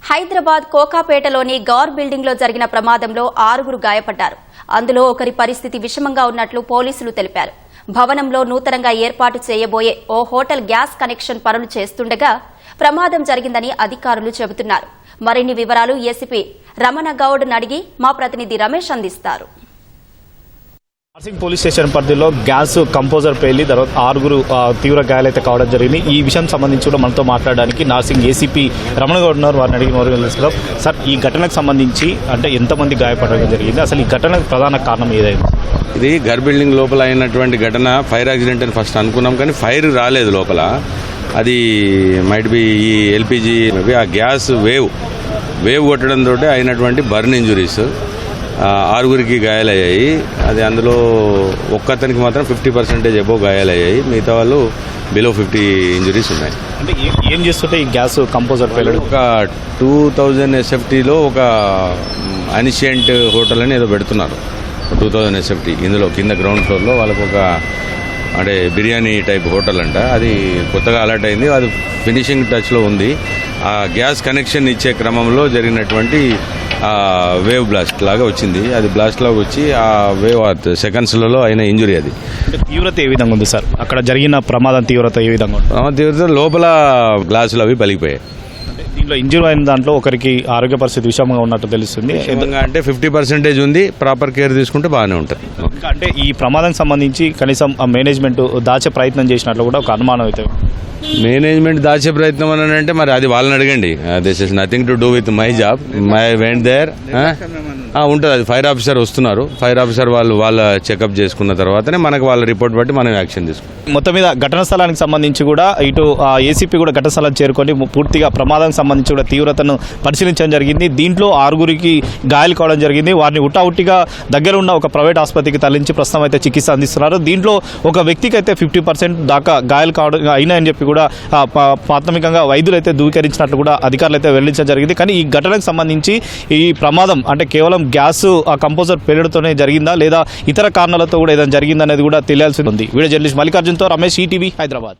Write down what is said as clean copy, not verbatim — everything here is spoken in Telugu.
హైదరాబాద్ కోకాపేటలోని గౌర్ బిల్డింగ్ లో జరిగిన ప్రమాదంలో 6 గాయపడ్డారు. అందులో ఒకరి పరిస్థితి విషమంగా ఉన్నట్లు పోలీసులు తెలిపారు. భవనంలో నూతనంగా ఏర్పాటు చేయబోయే ఓ హోటల్ గ్యాస్ కనెక్షన్ పనులు చేస్తుండగా ప్రమాదం జరిగిందని అధికారులు చెబుతున్నారు. మరిన్ని వివరాలు ఏసీపీ రమణ గౌడ్ అడిగి మా ప్రతినిధి రమేష్ అందిస్తారు. నార్సింగ్ పోలీస్ స్టేషన్ పరిధిలో గ్యాస్ కంపోజర్ పేలి తర్వాత 6 తీవ్ర గాయాలైతే కావడం జరిగింది. ఈ విషయం సంబంధించి కూడా మనతో మాట్లాడడానికి నార్సింగ్ ఏసీపీ రమణ గౌడ్ ఉన్నారు. వారిని అడిగి తెలుసుకుందాం. సార్, ఈ ఘటనకు సంబంధించి అంటే ఎంతమంది గాయపడడం జరిగింది, అసలు ఈ ఘటనకు ప్రధాన కారణం ఏదైంది? ఇది గర్ బిల్డింగ్ లోపల అయినటువంటి ఘటన. ఫైర్ యాక్సిడెంట్ అని ఫస్ట్ అనుకున్నాం, కానీ ఫైర్ రాలేదు లోపల. అది మైట్ బి ఈ ఎల్పిజి ఆ గ్యాస్ వేవ్ కొట్టడంతో అయినటువంటి బర్న్ ఇంజురీస్. 6 గాయాలయ్యాయి. అది అందులో ఒక్కతనికి మాత్రం 50% అబోవ్ గాయాలయ్యాయి. మిగతా వాళ్ళు బిలో 50 ఇంజురీస్ ఉన్నాయి. అంటే ఏం చేస్తుంటే ఈ గ్యాస్ కంపోజర్ పేలడం? ఒక 2000 SFTలో ఒక అనిషియంట్ హోటల్ అని ఏదో పెడుతున్నారు. 2000 SFT ఇందులో కింద గ్రౌండ్ ఫ్లోర్లో వాళ్ళకు ఒక అంటే బిర్యానీ టైప్ హోటల్ అంట. అది కొత్తగా అలర్ట్ అయింది. అది ఫినిషింగ్ టచ్లో ఉంది. ఆ గ్యాస్ కనెక్షన్ ఇచ్చే క్రమంలో జరిగినటువంటి వేవ్ బ్లాస్ట్ లాగా వచ్చింది. అది బ్లాస్ట్ లాగా వచ్చి ఆ వేవ్ సెకండ్స్లలో అయిన ఇంజురీ. అది తీవ్రత ఏ విధంగా ఉంది సార్? అక్కడ జరిగిన ప్రమాదం తీవ్రత ఏ విధంగా ఉంది? ప్రమాద తీవ్రత లోపల గ్లాసులు అవి పలిగిపోయాయి. దీంట్లో ఇంజురీ అయిన దాంట్లో ఒకరికి ఆరోగ్య పరిస్థితి విషమంగా ఉన్నట్టు తెలుస్తుంది. అంటే 50% ఉంది. ప్రాపర్ కేర్ తీసుకుంటే బాగానే ఉంటుంది. అంటే ఈ ప్రమాదానికి సంబంధించి కనీసం ఆ మేనేజ్మెంట్ దాచే ప్రయత్నం చేసినట్లు కూడా ఒక అనుమానం అయితే. మేనేజ్మెంట్ దాచే ప్రయత్నం అని అంటే మరి అది వాళ్ళని అడగండి. This is nothing to do with my job. My went there ఉంటుంది. అది ఫైర్ ఆఫీసర్ వస్తున్నారు. ఫైర్ ఆఫీసర్ వాళ్ళ చెకప్ చేసుకున్న తర్వాతనే మనకు వాళ్ళ రిపోర్ట్ బట్టి మనం యాక్షన్ తీసుకుంటాం. మొత్తం మీద ఘటనా స్థలానికి సంబంధించి కూడా ఇటు ఏసీపీ కూడా ఘటనా స్థలాన్ని చేరుకొని పూర్తిగా ప్రమాదానికి సంబంధించి కూడా తీవ్రతను పరిశీలించడం జరిగింది. దీంట్లో 6 గాయాలు కావడం జరిగింది. వారిని ఉట్టావుట్టిగా దగ్గర ఉన్న ఒక ప్రైవేట్ ఆసుపత్రికి తరలించి ప్రస్తుతం అయితే చికిత్స అందిస్తున్నారు. దీంట్లో ఒక వ్యక్తికి అయితే 50% దాకా గాయాలు కావడం అయినాయని చెప్పి కూడా ప్రాథమికంగా వైద్యులు అయితే ధృవీకరించినట్లు కూడా అధికారులు అయితే వెల్లడించడం జరిగింది. కానీ ఈ ఘటనకు సంబంధించి ఈ ప్రమాదం అంటే కేవలం గ్యాస్ ఆ కంపోజర్ పేలుడుతోనే జరిగిందా లేదా ఇతర కారణాలతో కూడా ఏదైనా జరిగిందనేది కూడా తెలియాల్సి ఉంది. వీడియో జర్నలిస్ట్ మల్లికార్జున్తో రమేష్, ఈటీవీ, హైదరాబాద్.